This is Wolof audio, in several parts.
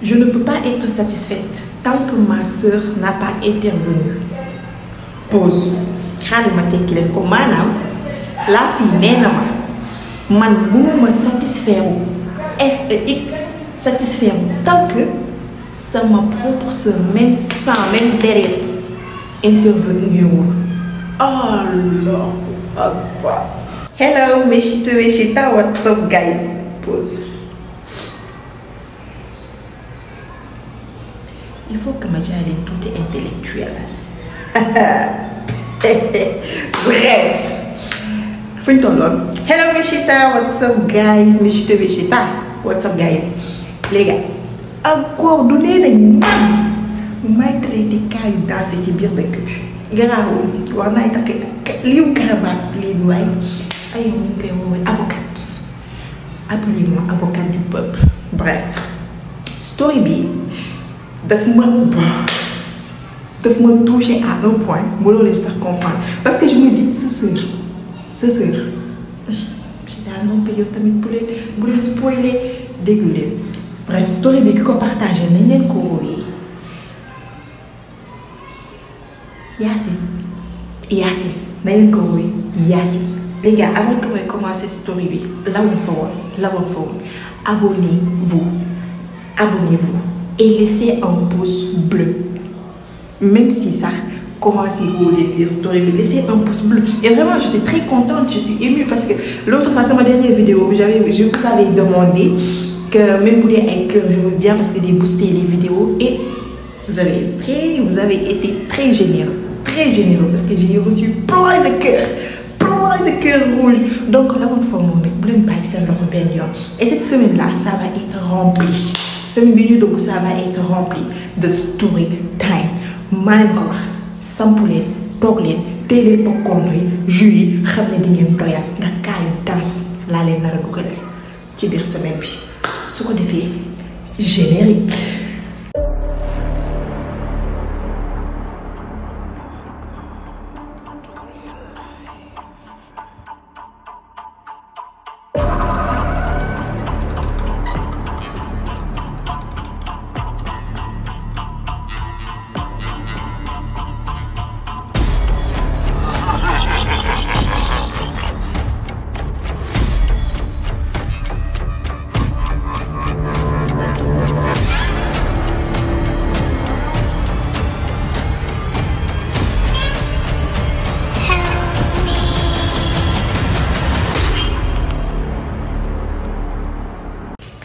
Je ne peux pas être satisfaite tant que ma sœur n'a pas intervenu. Pause. Xaaral tekki leen ko maanaam la fille nee na ma man mënuma satisfaire SEX satisfaire tant que sama propre sœur même sang même deret intervenir wul. Allahu Akbar. Hello mes chita, what's up guys? Pause. Il faut que ma jaay tout est intellectuel. Bref. Fu ñu tolloon. Hello mes chita, what's up guys? Mes chita, what's up guys? Les gars, encore du nee nañ may traité cas yu dansé ci biir dëkk bi. Garaawul war naay takk liiw cravate lii bi waaye ay ñu ngi koy woowee avocate. Appelez-moi avocate du peuple. Bref. Story bi daf ma touché à un point mënoo leen sax comprendre parce que je me dis sa sœur ci daa noppi yow tamit bu leen spoiler déglu leen. Bref story bi ki ko partagé nañ leen ko wooyee Yacine nañ leen ko wooyee Yacine. Les gars, avant que je commence cette story bi la woon fa woon abonnez-vous et laissez un pouce bleu. Même si ça commencez à lire story, laissez un pouce bleu. Et vraiment, je suis très contente, je suis émue parce que l'autre fois, c'est ma dernière vidéo, je vous avais demandé que même pour les cœurs, je veux bien parce que de booster les vidéos et vous avez été très généreux parce que j'ai reçu plein de cœurs rouges. Donc la bonne forme, et cette semaine-là, ça va être rempli. Semaine bi ñu dugg ça va être rempli de story time. maa leen ko wax sampu leen toog leen tey leen popcorn yi jus yi xam ne di ngeen doyal ndax kaayu danse laa leen nar a dugalal ci biir semaine bi su ko defee générique.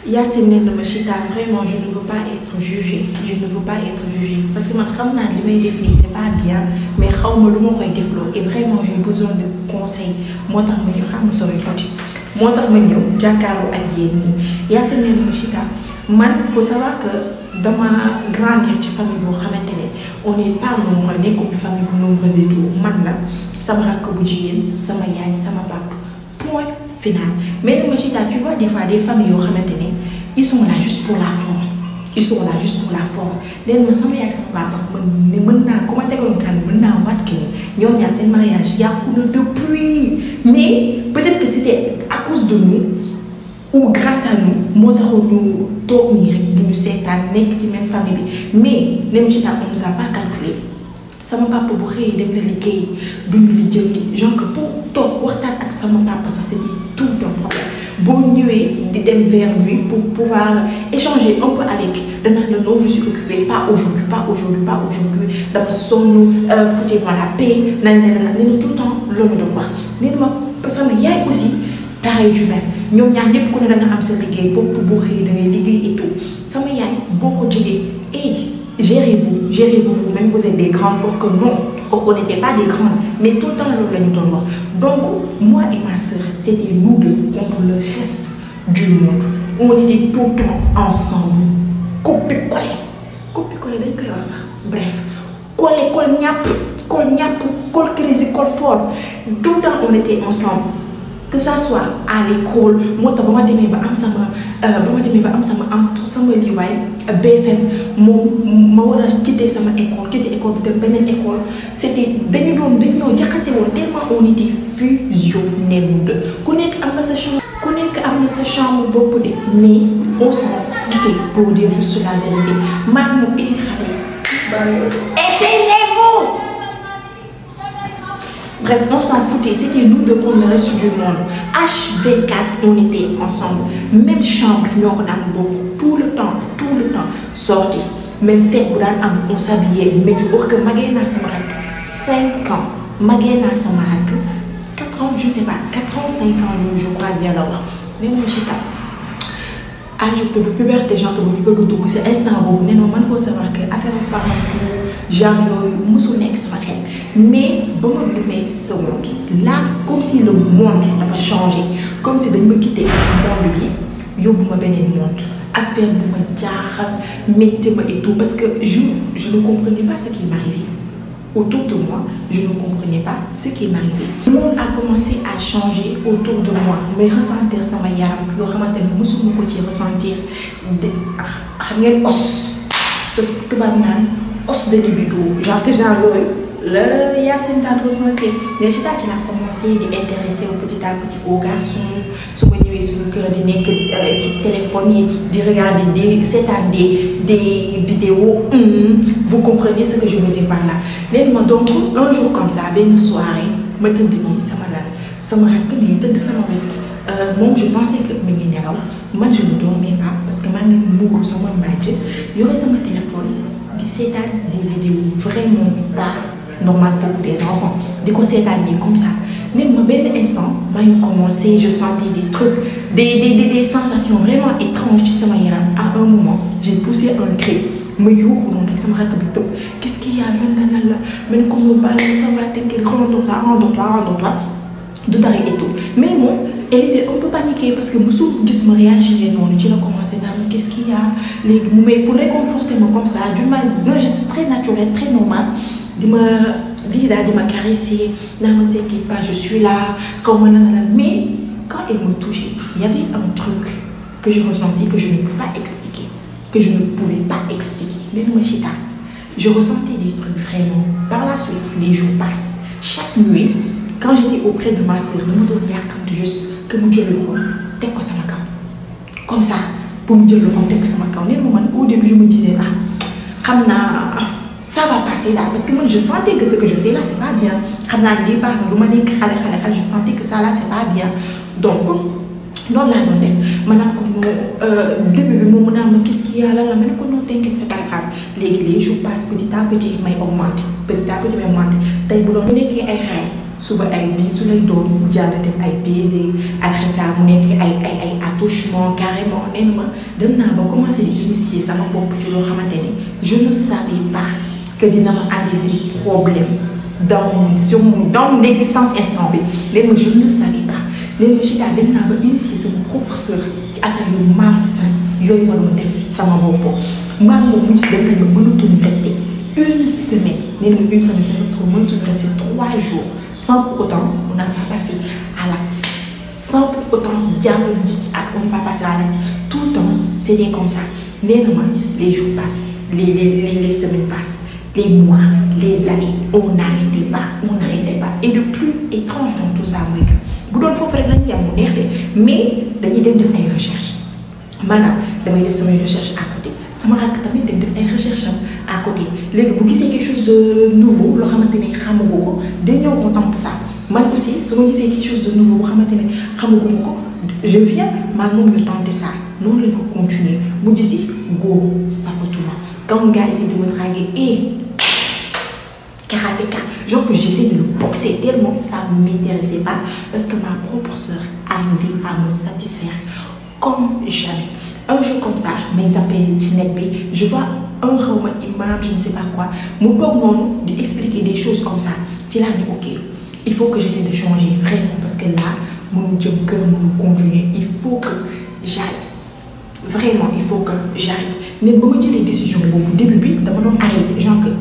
Yacine nee na ma Chita vraiment je ne veux pas être jugée parce que man xam naa li may def nii c'est pas bien mais xaw ma lu ma koy defloo et vraiment j'ai besoin de conseils moo tax ma ñëw xam nga sori tuuti moo tax ma ñëw jàkkaarloo ak yéen nii Yacine nee na ma Chita man faut savoir que dama grandir ci famille boo xamante ne on n'est pas nombreux nekkuñu famille bu nombreuse et tout man la sama rakk bu jigéen sama yaay sama papa point final. Mais les Chita, tu vois des fois des familles yoo xamante ne ils sont là juste pour la forme léegi ma sama yaay sama papa mën naa ku ma tegaloon kan mën naa waat que ni ñoom ñaar seen mariage yàqu na depuis mais peut-être que c'était à cause de nous ou grâce à nous moo taxoon ñu toog nii rek di ñu seetaan nekk ci même famille bi mais les Chita on nous a pas calculé sama papa bu xëyee dem na liggéey duñu lijjanti genre que pour toog waxtaan ak sama papa ça c'était tout un problème boo ñëwee di dem vers lui pour pouvoir échanger un peu avec danaa la non je suis occupée pas aujourd'hui dama sonn foutez-moi la paix nee na tout le temps loolu doon wax nee na ma parce que yaay aussi pareil du même ñoom ñaar ñëpp ku ne da nga am sa liggéey bopp boo xëyee da ngay liggéey et tout sama yaay boo ko jegee gérez-vous vous-même vous êtes des grandes or que non on n'était pas des grandes mais tout le temps loolu la ñu doon wax donc moi et ma sœur c'était nous deux contre le reste du monde on était tout le temps ensemble copier-coller dañ koy wax sax bref coller colle crazy colle fort tout le temps on était ensemble que ça soit à l'école moo tax ba ma demee ba am sama entre sama liwaay BFM moom ma war a quitter sama école bi dem beneen école c'était dañu ñoo jaxase woon tellement on était fusionnés nous deux ku nekk am na sa chambre bopp de mais on s'en foutait acheté pour dire juste la vérité. Maintenant, éteindez-vous. Bref, on s'en foutait. C'était nous deux pour le reste du monde. H24, on était ensemble. Même chambre, nous avons beaucoup. Tout le temps, sorti. Même fête, on s'habillait. Mais du haut que Magena Samarak, 5 ans. Magena Samarak, 4 ans, je sais pas, 4 ans, 5 ans, je crois bien là-bas. Mais moi, je sais pas. Âge de puberté, genre, c'est instant où il faut savoir que affaire de parents, genre, mais bon, mais ce monde là, comme si le monde avait changé, comme si de me quitter le monde bi, yo bu ma benen monde, affaire bu ma jaaxal, metti ma et tout, parce que je ne comprenais pas ce qui m'arrivait. Autour de moi, je ne comprenais pas ce qui m'arrivait. Le monde a commencé à changer autour de moi. Mais ressentir ça m'a yaram. Yo xamantene musuma ko ci ressentir xam ngeen os. Ce tubab nan os de libido. Genre que genre le Yacine t'a ressenti. Déjà tu as commencé à t'intéresser petit à petit aux garçons. Sur le cœur de nek ci téléphone, de regarder des vidéos. Vous comprenez ce que je veux dire par là. Donc un jour comme ça, une soirée, je me suis dit, ça m'a rappelé de ça. Moi, je pensais que moi, je ne dormais pas parce que je suis mouru sur mon match. Il y aurait sur mon téléphone des vidéos vraiment pas normales pour des enfants. Des conseils comme ça. Même un instant, j'ai commencé, je sentais des trucs, des sensations vraiment étranges. À un moment, j'ai poussé un cri. Qu'est-ce qu'il y a? Même comme on parle, ça va t'inquiéter, rends-toi. De t'arrêter et tout. Mais bon, elle était un peu paniquée parce que Moussou me réagirait. Non, tu as commencé à me qu'est-ce qu'il y a? Mais pour réconforter moi comme ça, d'une manière très naturelle, très normale, de me caresser, ne t'inquiète pas, je suis là. Mais quand elle me touchait, il y avait un truc que je ressentais que je ne peux pas expliquer. Que je ne pouvais pas expliquer. Je ressentais des trucs vraiment. Par la suite, les jours passent. Chaque nuit, quand j'étais auprès de ma soeur, je me donnais juste que mon Dieu le rend, t'es quoi ça m'a comme ça, pour me dire le rond, t'es quoi ça m'a au début, je me disais, ça va passer là. Parce que moi, je sentais que ce que je fais là, c'est pas bien. Je sentais que ça là, c'est pas bien. Donc, non là non def manam ko début bi mo mëna ma qu'est-ce qu'il y a là mais ko non t'inquiète c'est pas grave les jours passent petit à petit may augmenter petit à petit may augmenter tay bu doon nekké ay xay suba ay bisu lay doon jalla dem ay baiser après ça mu nekk ay attouchement carrément néma dem na ba commencer di initier sama bop ci lo xamanteni je ne savais pas que dina ma andi des problèmes dans mon existence instant bi léegi je ne savais pas. Les machines à initier sama propre sœur ci affaire yu malsain yooyu ma doon def sama bopp maa ngi mu ci dem nañ ma mënatuñu rester une semaine nee na une semaine c'est trop mënatuñu rester 3 jours sans pour autant on n'a pas passé à l'acte sans pour autant jàll nit ak on n'est pas passé à l'acte tout le temps c'était comme ça nee na ma les jours passent les semaines passent les mois les années on n'arrêtait pas et le plus étrange dans tout ça mooy que bu doon foofu rek lañu yam mu neex de mais dañuy dem def ay recherche maanaam damay def samay recherche à côté sama rakk tamit dem def ay recherche à côté léegi bu gisee quelque chose de nouveau loo xamante ne xamagoo ko day ñëw on tente ça man aussi su ma gisee quelque chose de nouveau boo xamante ne xamaguma ko je viens maa moom ñu tenter ça noonu lañ ko continuer mu gisi góor safatuma quand un gars essaie de me draguer karatéka, genre que j'essaie de le boxer tellement ça ne m'intéressait pas parce que ma propre sœur arrivait à me satisfaire comme jamais. Un jour comme ça, mes appels je vois un roman imam, je ne sais pas quoi, mon blog d'expliquer des choses comme ça. Tu l'as dit ok, il faut que j'essaie de changer vraiment parce que là, mon job cœur me continue, il faut que j'arrête. Vraiment, il faut que j'arrête. Mais bon, j'ai les décisions au début, d'abord arrêter, genre que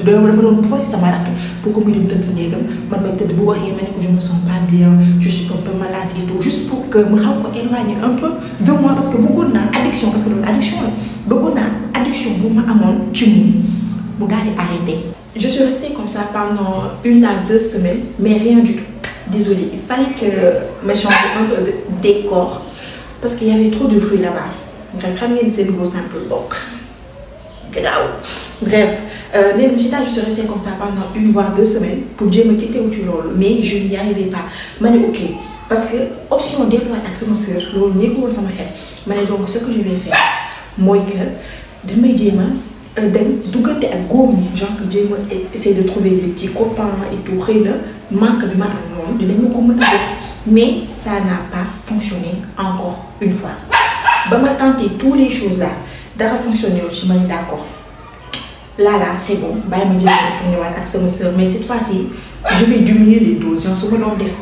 dama doon forcer sama rakk pour que mu dem tëdd néegam man may tëdd bu waxee ma ne ko je me sens pas bien je suis un peu malade et tout juste pour que mu xam ko éloigner un peu de moi parce que bëggoon naa addiction parce que loolu addiction la bëggoon naa addiction bu ma amoon ci mu daal di arrêter. Je suis restée comme ça pendant 1 à 2 semaines mais rien du tout. Désolée, il fallait que me change un peu de décor parce qu'il y avait trop de bruit là-bas. bref xam ngeen seen go simple donc grave. Bref nee na je suis restée comme ça pendant 1 voire 2 semaines pour jéem a quitter wu ci loolu mais je n'y arrivais pas ma ne ok parce que option delluwaat ak sama sœur loolu nekkul woon sama xel ma ne donc ce que je vais faire mooy que damay jéem a dem duggante ak góor ñi genre que jéem a essayer de trouver des petits copains et tout xëy na manque bi ma am noonu dinañu ko mën a jox mais ça n'a pas fonctionné encore une fois ba ma tenté toutes les choses là dara fonctionné wu ci ma ne d'accord là c'est bon bàyyi ma jéem a retourner waat ak sama sœur mais cette fois-ci je vais diminuer les doses genre su ma doon def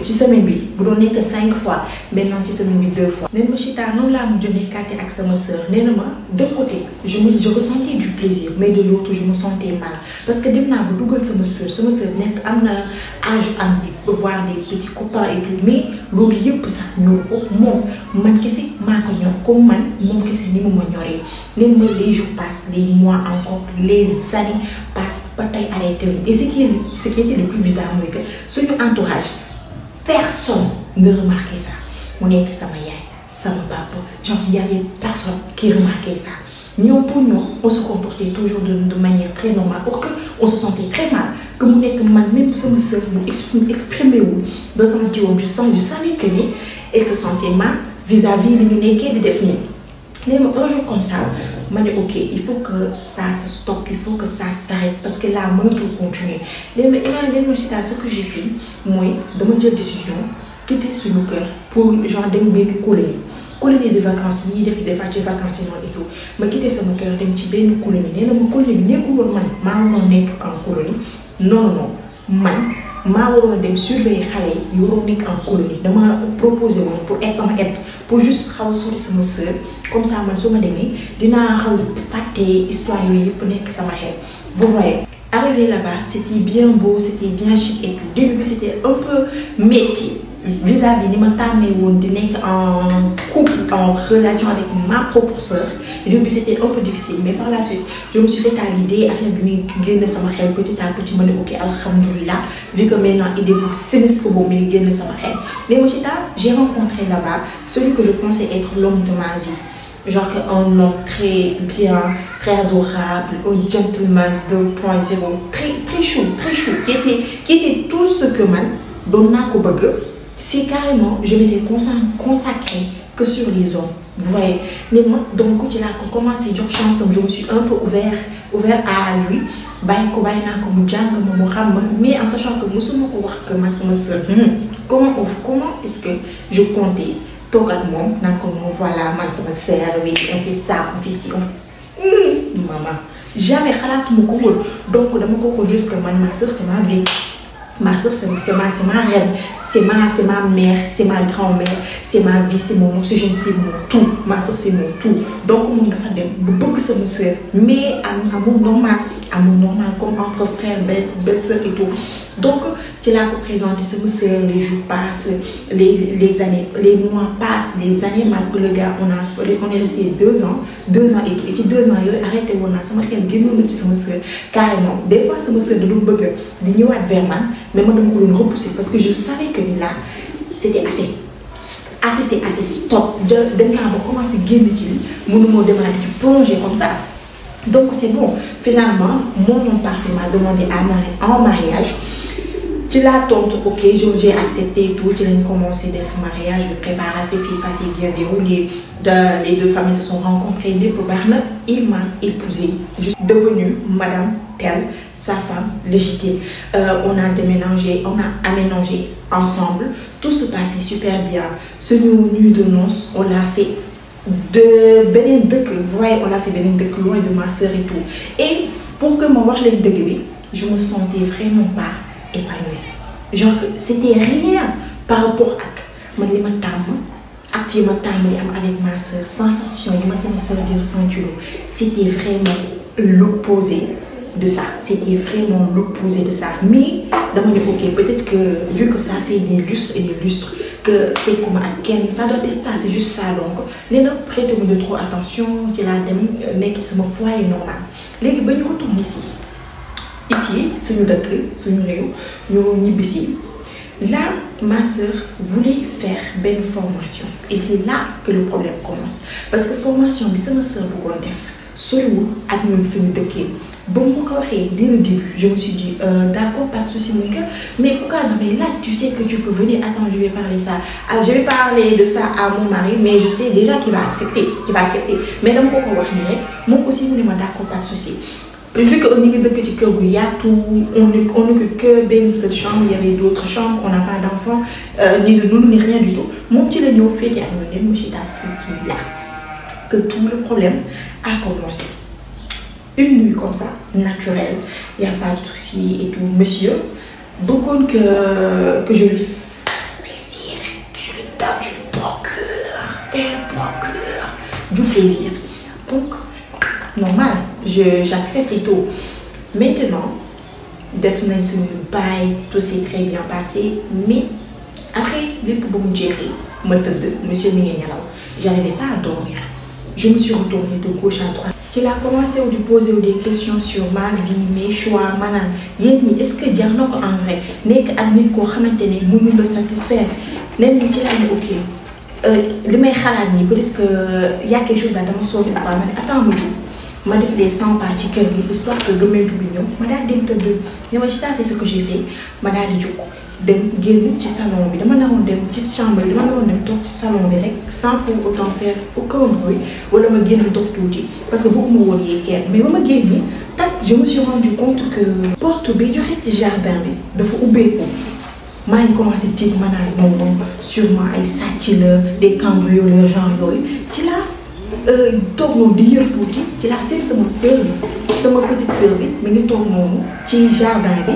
ci semaine bi bu doon nekk 5 fois maintenant ci semaine bi 2 fois. nee na ma Chita noonu laa mujj nekkaate ak sama sœur nee na ma de côté je ressentais du plaisir mais de l'autre je me sentais mal parce que dem naa ba dugal sama sœur nekk am na âge am di voir des petits copains et tout mais loolu yëpp sax ñor ko moom man kese maa ko ñor comme man moom kese ni mu ma ñoree nee na ma les jours passent les mois encore les années passent ba tey arrêté wuñ et ce qui était le plus bizarre mooy que suñu entourage. Personne ne remarquait ça. Mon est que ça m'a ça me papa. Genre, il y avait personne qui remarquait ça. Nous, pour nous, on se comportait toujours de manière très normale. Or que on se sentait très mal. Que mon est que même pour sa sœur, exprimer où dans son diplôme, je savais que elle se sentait mal vis-à-vis de l'unité de définir. Mais un jour comme ça, je me dis ok, il faut que ça se stoppe, il faut que ça s'arrête parce que là, je ne peux tout continuer. Mais ce que j'ai fait, moi, de me dire décision, quitter sur le cœur pour genre une colonie de vacances, ni des vacances et tout. Je quitter sur le cœur, une colonie. Une colonie, en colonie. Non. Man, maa waroon dem surveiller xale yi waroon nekk en colonie dama proposé woon pour être sama aide pour juste xaw a sori sama sœur comme ça man su ma demee dinaa xaw fàtte histoire yooyu yëpp nekk sama xel. Vous voyez, arrivé là-bas c'était bien beau, c'était bien chic et tout. Début bi c'était un peu métti vis-à-vis ni ma tàmmee woon di nekk en couple en relation avec ma propre sœur. Au début c'était un peu difficile mais par la suite je me suis fait à l'idée affaire bi muy génn sama xel petit à petit ma ne ok alhamdoulilah vu que maintenant idée bu sinistre boobu muy génn sama xel. Mais moi j'ai rencontré là-bas celui que je pensais être l'homme de ma vie. Genre un homme très bien, très adorable, un gentleman 2.0, très chou, qui était tout ce que man donna ko bëgg. C'est carrément, je m'étais consacrée que sur les hommes. Vous voyez, donc quand il a commencé à chance, je me suis un peu ouvert à lui. Mais en sachant que nous sommes que ma soeur, comment est-ce que je comptais tout le monde, voilà, ma soeur, oui, on fait ça, on fait ci, maman, jamais donc juste que ma soeur c'est ma vie. Ma soeur, c'est ma reine, c'est ma mère, c'est ma grand-mère, c'est ma vie, c'est mon oxygène, c'est mon tout. Ma soeur, c'est mon tout. Donc, mon beaucoup de ma soeur, mais amour normal, comme entre frères, belle-sœur et tout. Donc, tu l'as représenté, c'est ma soeur, les jours passent, les années, les mois passent, les années, le gars, on est resté 2 ans et tout. Et qui 2 ans, arrêtez, on a, ça m'a fait ma soeur, carrément. Des fois, c'est ma soeur de l'autre bug, de nous vers man. Mais moi, je me repousser parce que je savais que là, c'était assez. C'est assez stop. Je commence à gagner, je me demande de plonger comme ça. Donc, c'est bon. Finalement, mon homme parfait m'a demandé en mariage. Tu l'as tonte, ok, j'ai accepté et tout. Tu as commencé des mariages, le préparatif, et ça s'est bien déroulé. Les 2 familles se sont rencontrées. Il m'a épousée. Je suis devenue madame telle, sa femme légitime. On a déménagé, on a aménagé ensemble. Tout se passait super bien. Ce nuit de noces, on l'a fait de Benin Dek. Vous voyez, on l'a fait Benin Dek, loin de ma soeur et tout. Et pour que mon voir les degrés, je me sentais vraiment pas épanouie. Genre que c'était rien par rapport à mon actuellement avec ma soeur, sensation, ma soeur de ressentir. C'était vraiment l'opposé de ça. C'était vraiment l'opposé de ça. Mais, ok, peut-être que vu que ça fait des lustres et des lustres, que c'est comme à Ken, ça doit être ça, c'est juste ça. Donc, les gens prêtent de trop attention, tu l'as dit, que c'est mon foyer normal. Les gens, ils retournent ici. Ici, sur nous nous ici. Là, ma sœur voulait faire une formation et c'est là que le problème commence parce que formation bi sama sœur bëggoon def soriwul ak ñun fi ñu dëkkee ba mu ko waxee dès le début je me suis dit d'accord pas de souci mon cœur mais pourquoi mais là tu sais que tu peux venir attends je vais parler ça je vais parler de ça à mon mari mais je sais déjà qu'il va accepter mais dama ko wax ni rek moom aussi mu ne ma d'accord pas de souci. Vu qu'on est de petit cœur, il y a tout, on n'occupe que ben cette chambre, il y avait d'autres chambres, on n'a pas d'enfants, ni de nous, ni rien du tout. Mon petit Léon fait des anonymes, je suis là, que tout le problème a commencé. Une nuit comme ça, naturelle, il n'y a pas de souci et tout. Monsieur, beaucoup que je le fasse plaisir, que je le donne, je le procure du plaisir. Donc, normal, j'accepte et tout. Maintenant, def nañ suñu bail, tout s'est très bien passé, mais après lépp ba mu jeexee ma tëdd monsieur mi ngi nelaw, j'arrivais pas à dormir. Je me suis retournée de gauche à droite. Tu l'as commencé à lui poser des questions sur ma vie, mes choix, manan. Est-ce que jar na ko en vrai nekk ak nit koo xamante ne mënul la satisfaire nen ci la ne ok li may xalaat ni peut-être que y a quelque chose daal dama sauvé quoi ma ne attends ma jóg ma def les 100 pas ci kër gi histoire que gëmmentu bi ñëw ma daal dem tëdd ne ma ci c'est ce que j'ai fait ma daal di jóg dem génn ci salon bi dama naroon dem ci chambre bi dama naroon dem toog ci salon bi rek sans pour autant faire aucun bruit wala ma génn dox tuuti parce que bëgguma woon yee kenn mais ba ma génne tak je me suis rendu compte que porte bi joxe ci jardin bi dafa ubbeeku maa ngi commencé tiit ma naan moom sûrement ay sàcc la des cambrioleurs genre yooyu ci la toog noonu di yër tuuti ci la seen sama sœur bi sama petite sœur bi mi ngi toog noonu ci jardin bi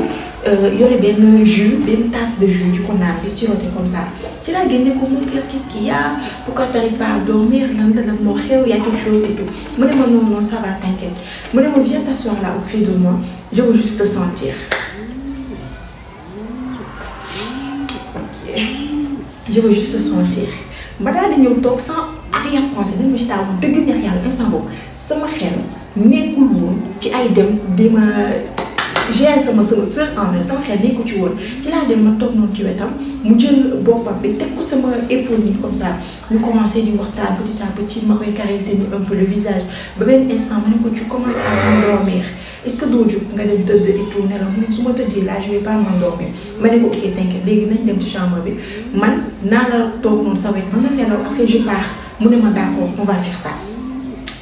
yore benn jus benn tasse de jus du ko naan di siroter comme ça ci la génne ko mon cœur qu'est-ce qu'il y a pourquoi t'arrives pas à dormir lan la moo xew y a quelque chose et tout mu ne ma non ça va t'inquiète mu ne ma viens t'asseoir là auprès de moi je veux juste te sentir. Je veux juste sentir. Ma daal di ñëw toog sans arrière-pensée dañ ma ci taawu dëgg neex yàlla instant boobu sama xel nekkul woon ci ay dem di ma gérer sama sœur en vrai sama xel nekkul ci woon ci laa dem ma toog noonu ci wetam mu jël boppam bi teg ko sama épaule nii comme ça ñu commencé di waxtaan petit à petit ma koy caresser ni un peu le visage ba benn instant ma ne ko tu commences à m'endormir est-ce que doo jóg nga dem tëdd et tout nelaw mu ne su ma tëddee là je vais pas m'endormir ma ne ko ok t'inquiète léegi nañ dem ci chambre bi man naa la toog noonu sa wet ba nga nelaw après je pars mu ne ma d'accord on va faire ça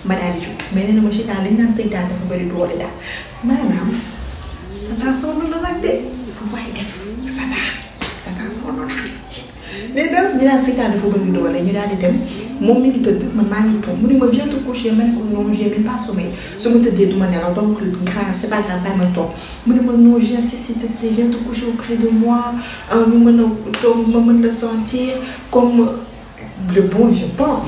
ma daal di jóg mais nee na ma seytaan lañ naan seytaan dafa bëri doole daal maanaam Satan sonn na nag de bu may def Satan sonn na léegi nag ñu naan seytaan dafa bëri doole ñu daal di dem moom mi ngi tëdd man maa ngi toog mu ne ma viens te coucher ma ne ko non j'ai même pas sommeil su ma tëddee du ma nelaw donc grave c'est pas grave bàyyi ma toog mu ne ma non j'insiste s'il te plaît viens te coucher auprès de moi ñu mën a toog ma mën la sentir comme le bon vieux temps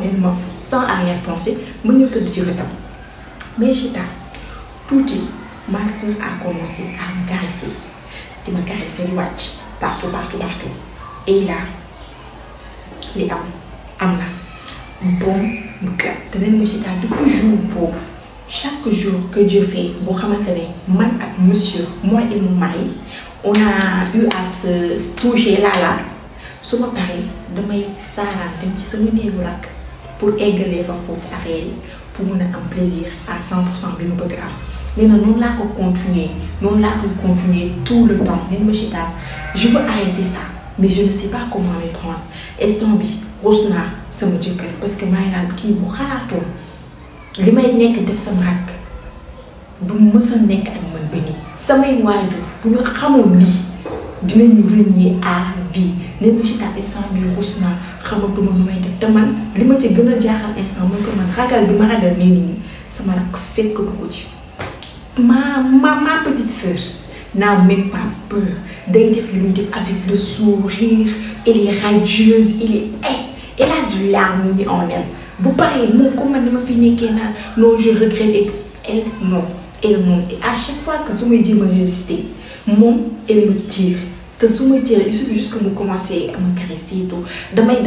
nee ma sans arrière-pensée ma ñëw tëdd ci wetam mais j'étais tuuti ma sœur a commencé à me caresser di ma caresser di wàcc partout et là li am na bon mu gàtt te leen ma ci daal depuis jour boobu chaque jour que Dieu fait boo xamante ne man ak monsieur moi et mon mari on a eu à se toucher là su ma paree damay saaraan dem ci sama néegu rakk pour eggalee fa foofu affaire yi pour mën a am plaisir à 100% bi ma bëgg am nee na noonu laa ko continuer tout le temps nee na ma ci daal je veux arrêter ça mais je ne sais pas comment m'y prendre instant bi rus naa sama jëkkër parce que maa ngi naan kii bu xalaatoon li may nekk def sama rakk du mës a nekk ak man ba nii samay waajur bu ñu xamoon lii dinañu renier à vie nee na ma ci daal instant bi rus naa xamatuma nu may def te man li ma ci gën a jaaxal instant mooy que man ragal bi ma ragal nii sama rakk fekkatu ko ci ma petite sœur n'a même pas peur day def li muy def avec le sourire elle est radieuse elle a du larme ni en elle bu paree moom comme man ni ma fi nekkee naan non je regrette et elle non et à chaque fois que su may jéem a résister moom elle me tire te su ma tire il suffit juste que mu commencer à me caresser et tout damay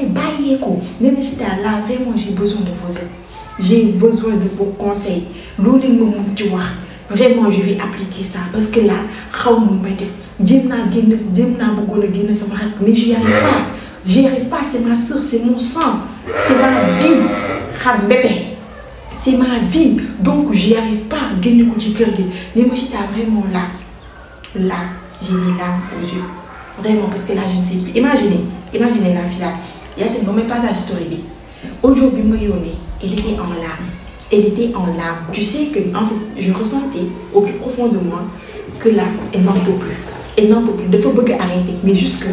bàyyeekoo nee na ci daal là vraiment j'ai besoin de vos aides j'ai besoin de vos conseils loolu ma mun ci wax vraiment je vais appliquer ça parce que là xaw ma may def jéem naa bëggoon a génn sama xarit mais j'y arrive pas c'est ma soeur c'est mon sang c'est ma vie xam bébé c'est ma vie donc j'y arrive pas génn ko ci kër gi ni Mochita vraiment là j'ai les larmes aux yeux vraiment parce que là je ne sais plus imaginez la fille là Yacine ba may partage story bi audio bi ma yónnee elle était en larmes tu sais que en fait je ressentais au plus profond de moi que là elle n'en peut plus dafa bëgg arrêter mais jusque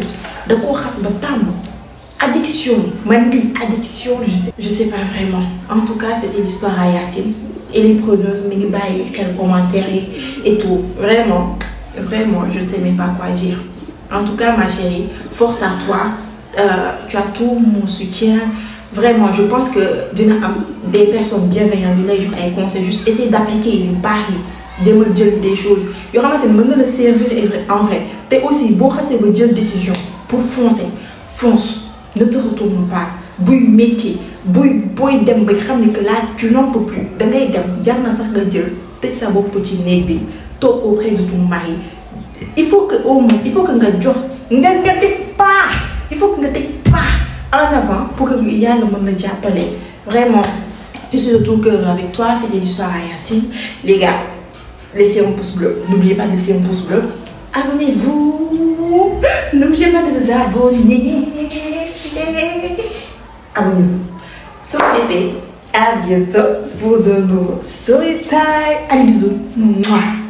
da koo xas ba tàmm addiction addiction je sais pas vraiment en tout cas c'était l'histoire à Yacine elle est preneuse mi ngi bàyyi xel commentaire et tout vraiment je ne sais même pas quoi dire en tout cas ma chérie force à toi tu as tout mon soutien vraiment je pense que dina am des personnes bienveillantes yu lay jox ay conseils juste essayer d'appliquer yu baax yi demal jël des choses yoo xamante ne mën na la servir en vrai te aussi boo xasee ba jël décision pour fonce ne te retourne pas buy métier booy dem ba xam ne que là tu n'en peux plus da ngay dem jar na sax nga jël tëj sa bopp ci néeg bi toog auprès de ton mari il faut que au moins il faut que nga jox nga teg pas il faut que nga teg pas en avant pour que yàlla mën na jàppale vraiment je suis de tout cœur avec toi c'était l'histoire à Yacine les gars laissez un pouce bleu n'oubliez pas de laisser un pouce bleu abonnez-vous n'oubliez pas de vous abonner abonnez-vous sur les faits à bientôt pour de nouveaux story time allez bisous. Mouah.